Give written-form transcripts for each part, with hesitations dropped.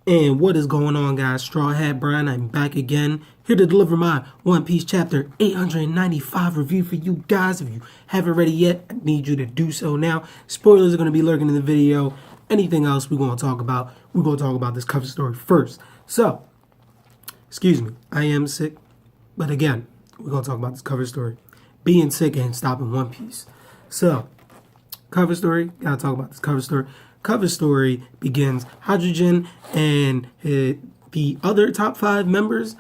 And what is going on, guys? Straw Hat Brian, I'm back again, here to deliver my One Piece chapter 895 review for you guys. If you haven't read it yet, I need you to do so now. Spoilers are going to be lurking in the video. Anything else we're going to talk about, we're going to talk about this cover story first. So, excuse me, I am sick, but again, we're going to talk about this cover story. Being sick ain't stopping One Piece. So, cover story, gotta talk about this cover story. Cover story begins Hydrogen and the other top 5 members,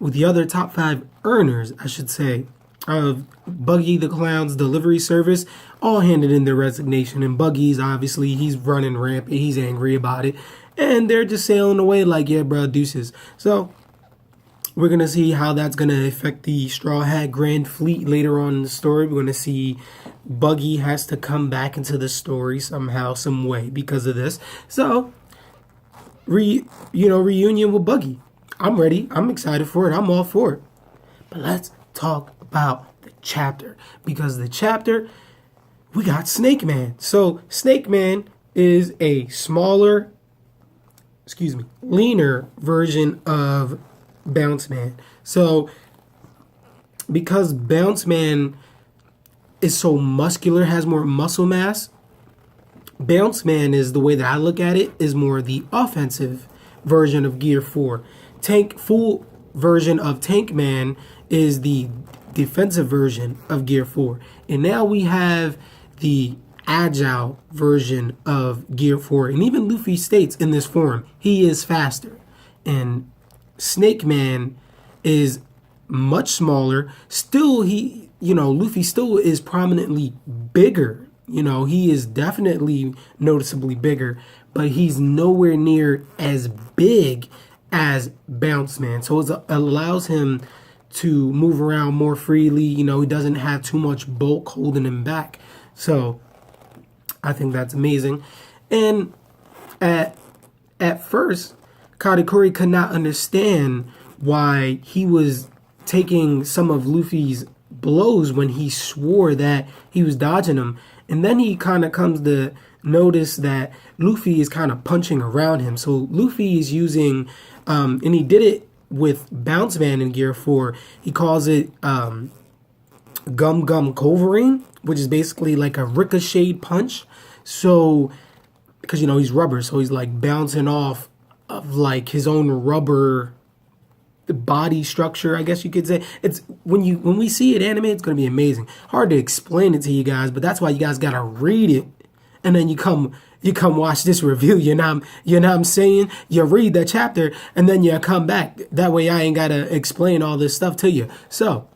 with the other top 5 earners, I should say, of Buggy the Clown's delivery service, all handed in their resignation. And Buggy's obviously, he's running rampant, he's angry about it, and they're just sailing away like, yeah, bro, deuces. So we're going to see how that's going to affect the Straw Hat Grand Fleet later on in the story. We're going to see Buggy has to come back into the story somehow, some way because of this. So, reunion with Buggy. I'm ready. I'm excited for it. I'm all for it. But let's talk about the chapter. Because the chapter, we got Snakeman. So, Snakeman is a smaller, leaner version of Bounce Man. So, because Bounce Man is so muscular, has more muscle mass, Bounce Man is, the way that I look at it, is more the offensive version of Gear 4. Full version of Tank Man is the defensive version of Gear 4. And now we have the agile version of Gear 4. And even Luffy states in this form, he is faster. And Snakeman is much smaller. Still, Luffy still is prominently bigger. He is definitely noticeably bigger, but he's nowhere near as big as Bounce Man. So it allows him to move around more freely. He doesn't have too much bulk holding him back. So I think that's amazing. And at first, Katakuri could not understand why he was taking some of Luffy's blows when he swore that he was dodging them. And then he kind of comes to notice that Luffy is kind of punching around him. So Luffy is using, and he did it with Bounce Man in Gear 4. He calls it Gum Gum Covering, which is basically like a ricocheted punch. So, because, he's rubber, so he's like bouncing off of like his own rubber body structure, I guess you could say. It's when we see it animated, it's gonna be amazing. Hard to explain it to you guys, but that's why you guys gotta read it, and then you come watch this review. You know what I'm saying? You read the chapter and then you come back. That way I ain't gotta explain all this stuff to you. So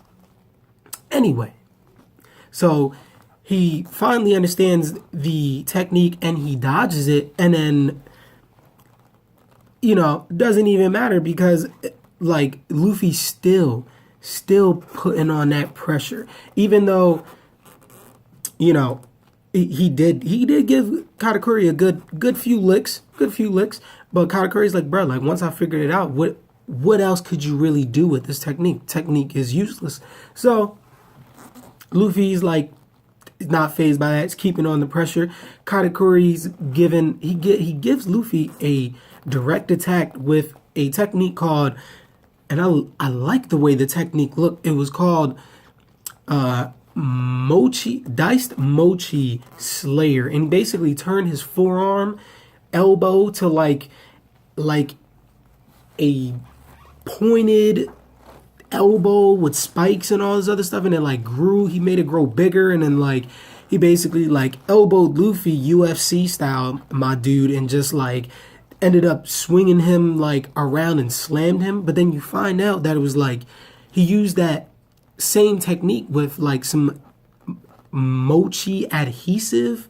anyway, so he finally understands the technique and he dodges it, and then doesn't even matter because like Luffy still putting on that pressure, even though he did give Katakuri a good few licks, but Katakuri's like, bro, like once I figured it out, what else could you really do with this technique is useless. So Luffy's like not fazed by that. It's keeping on the pressure. Katakuri's he gives Luffy a direct attack with a technique called, and I like the way the technique looked. It was called Diced Mochi Slayer, and basically turned his forearm elbow to like a pointed elbow with spikes and all this other stuff, and it like grew. He made it grow bigger, and then like he basically like elbowed Luffy UFC style, my dude, and just like ended up swinging him like around and slammed him. But then you find out that it was like he used that same technique with like some mochi adhesive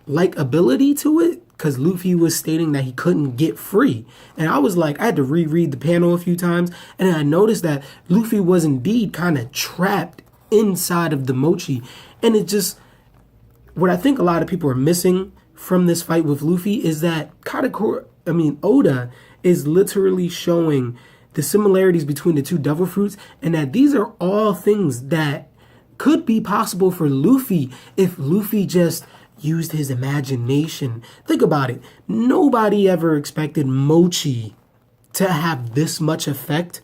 like ability to it, because Luffy was stating that he couldn't get free. And I was like, I had to reread the panel a few times, and I noticed that Luffy was indeed kind of trapped inside of the mochi. And it just, what I think a lot of people are missing from this fight with Luffy is that Oda is literally showing the similarities between the two devil fruits, and that these are all things that could be possible for Luffy if Luffy just used his imagination. Think about it. Nobody ever expected Mochi to have this much effect,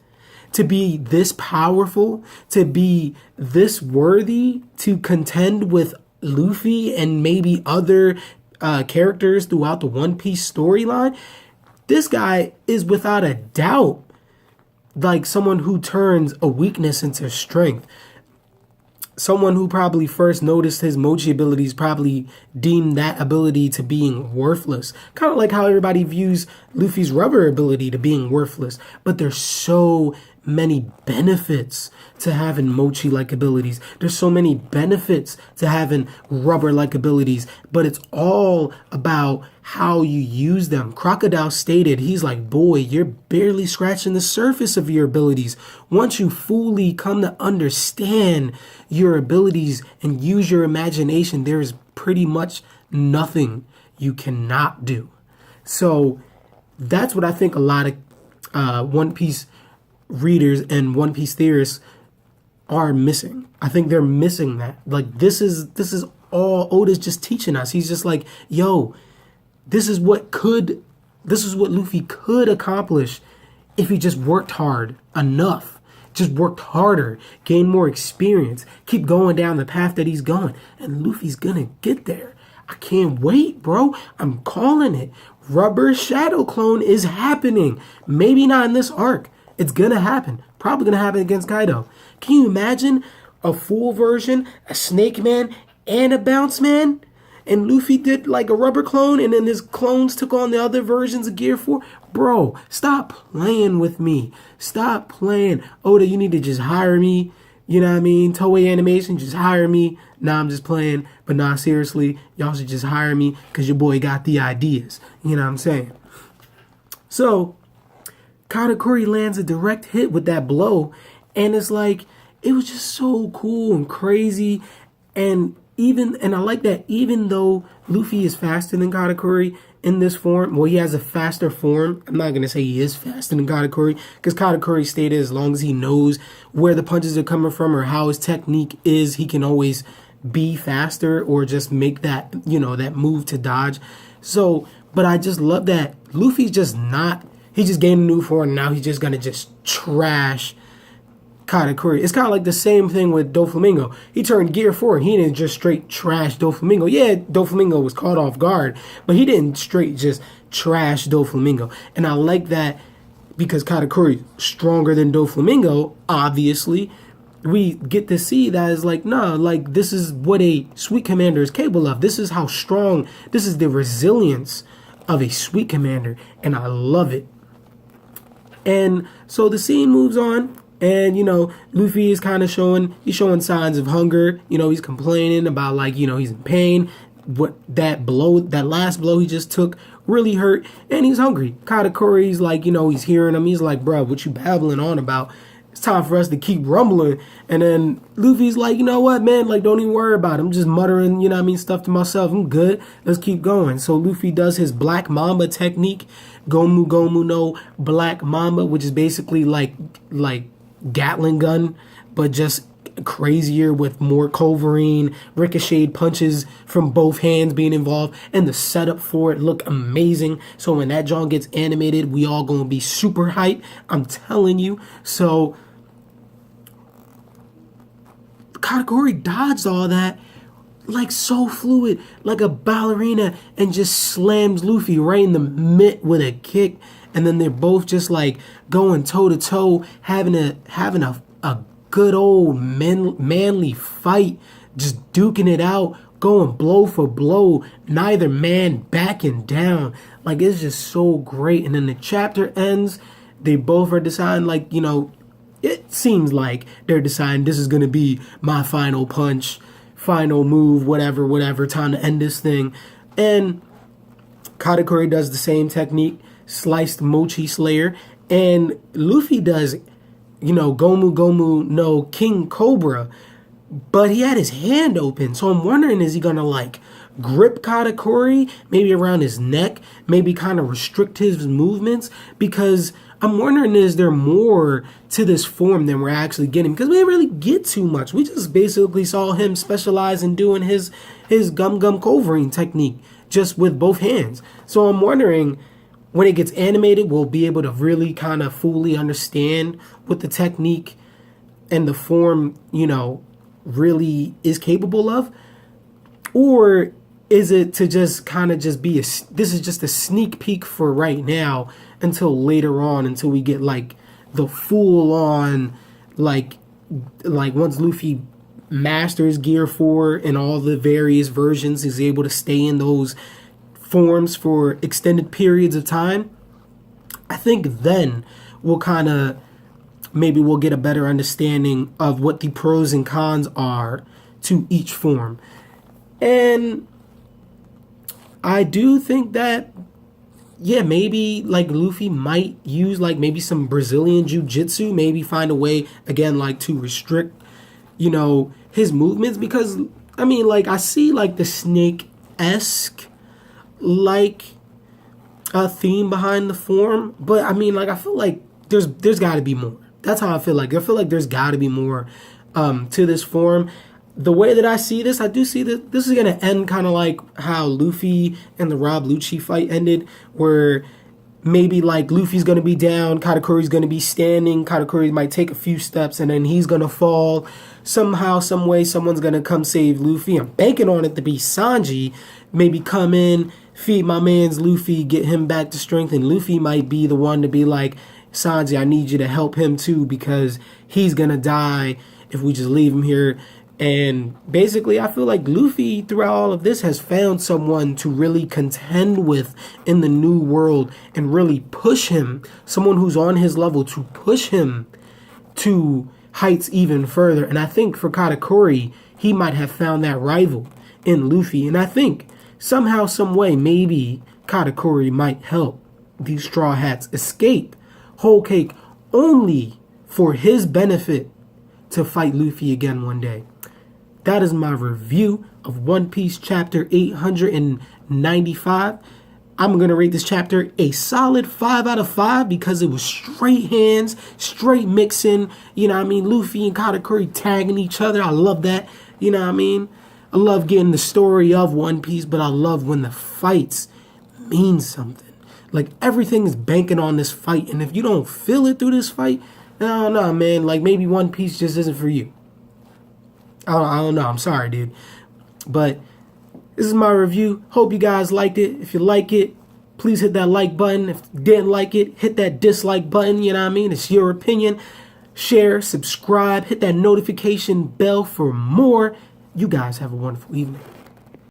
to be this powerful, to be this worthy to contend with Luffy and maybe other characters throughout the One Piece storyline. This guy is without a doubt like someone who turns a weakness into strength. Someone who probably first noticed his Mochi abilities probably deemed that ability to being worthless. Kind of like how everybody views Luffy's rubber ability to being worthless. But there's so many benefits to having Mochi-like abilities. There's so many benefits to having rubber-like abilities. But it's all about how you use them. Crocodile stated, he's like, boy, you're barely scratching the surface of your abilities. Once you fully come to understand your abilities and use your imagination, there is pretty much nothing you cannot do. So that's what I think a lot of One Piece readers and One Piece theorists are missing. I think they're missing that. Like this is all Oda's just teaching us. He's just like, yo, this is what Luffy could accomplish if he just worked hard enough. Just worked harder, gain more experience, keep going down the path that he's going. And Luffy's gonna get there. I can't wait, bro. I'm calling it. Rubber Shadow Clone is happening. Maybe not in this arc. It's gonna happen. Probably gonna happen against Kaido. Can you imagine a full version, a Snakeman, and a Bounce Man? And Luffy did like a rubber clone, and then his clones took on the other versions of Gear 4. Bro, stop playing with me. Stop playing. Oda, you need to just hire me. You know what I mean? Toei Animation, just hire me. Nah, I'm just playing. But nah, seriously, y'all should just hire me because your boy got the ideas. You know what I'm saying? So, Katakuri lands a direct hit with that blow. And it's like, it was just so cool and crazy. And I like that even though Luffy is faster than Katakuri in this form, well, he has a faster form. I'm not going to say he is faster than Katakuri because Katakuri stated as long as he knows where the punches are coming from or how his technique is, he can always be faster or just make that, that move to dodge. So, but I just love that Luffy's just not, he just gained a new form and now he's just going to just trash Katakuri. It's kind of like the same thing with Doflamingo. He turned Gear 4. He didn't just straight trash Doflamingo. Yeah, Doflamingo was caught off guard, but he didn't straight just trash Doflamingo. And I like that because Katakuri stronger than Doflamingo, obviously. We get to see that is like, nah, like this is what a Sweet Commander is capable of. This is how strong, this is the resilience of a Sweet Commander. And I love it. And so the scene moves on. And, Luffy is kind of showing signs of hunger. He's complaining about he's in pain. What that last blow he just took really hurt. And he's hungry. Katakuri's like, he's hearing him. He's like, bro, what you babbling on about? It's time for us to keep rumbling. And then Luffy's like, you know what, man? Like, don't even worry about it. I'm just muttering, stuff to myself. I'm good. Let's keep going. So Luffy does his Black Mamba technique. Gomu Gomu no Black Mamba, which is basically like Gatling gun, but just crazier with more culverin, ricocheted punches from both hands being involved, and the setup for it look amazing. So when that John gets animated, we all gonna be super hype. I'm telling you. So Katakuri dodged all that like so fluid, like a ballerina, and just slams Luffy right in the mitt with a kick. And then they're both just like going toe to toe, having a good old manly fight, just duking it out, going blow for blow, neither man backing down. Like it's just so great. And then the chapter ends. They both are deciding it seems like they're deciding this is gonna be my final punch, final move, whatever, time to end this thing. And Katakuri does the same technique. Sliced Mochi Slayer, and Luffy does, Gomu Gomu no King Cobra, but he had his hand open, so I'm wondering, is he gonna grip Katakuri, maybe around his neck, maybe kind of restrict his movements, because I'm wondering, is there more to this form than we're actually getting? Because we didn't really get too much. We just basically saw him specialize in doing his gum covering technique just with both hands. So I'm wondering, when it gets animated, we'll be able to really kind of fully understand what the technique and the form, really is capable of. Or is it to just kind of just be this is just a sneak peek for right now until later on, until we get like the full on, like once Luffy masters Gear 4 and all the various versions, is able to stay in those forms for extended periods of time. I think then we'll get a better understanding of what the pros and cons are to each form. And I do think that, maybe like Luffy might use like maybe some Brazilian jiu-jitsu, maybe find a way again like to restrict, his movements, because I see like the Snake-esque like a theme behind the form, but I feel like there's got to be more. That's how I feel like. I feel like there's got to be more to this form. The way that I see this, I do see that this is going to end kind of like how Luffy and the Rob Lucci fight ended, where maybe like Luffy's going to be down, Katakuri's going to be standing, Katakuri might take a few steps, and then he's going to fall. Somehow, some way, someone's going to come save Luffy. I'm banking on it to be Sanji, maybe come in, feed my man's Luffy, get him back to strength, and Luffy might be the one to be like, Sanji, I need you to help him too, because he's going to die if we just leave him here. And basically, I feel like Luffy, throughout all of this, has found someone to really contend with in the new world and really push him, someone who's on his level, to push him to heights even further. And I think for Katakuri, he might have found that rival in Luffy. And I think somehow, some way, maybe Katakuri might help these Straw Hats escape Whole Cake only for his benefit to fight Luffy again one day. That is my review of One Piece chapter 895. I'm going to rate this chapter a solid 5 out of 5 because it was straight hands, straight mixing. Luffy and Katakuri tagging each other. I love that. I love getting the story of One Piece, but I love when the fights mean something. Like, everything is banking on this fight, and if you don't feel it through this fight, I don't know, man. Like, maybe One Piece just isn't for you. I don't know. I'm sorry, dude. But this is my review. Hope you guys liked it. If you like it, please hit that like button. If you didn't like it, hit that dislike button. It's your opinion. Share, subscribe, hit that notification bell for more. You guys have a wonderful evening.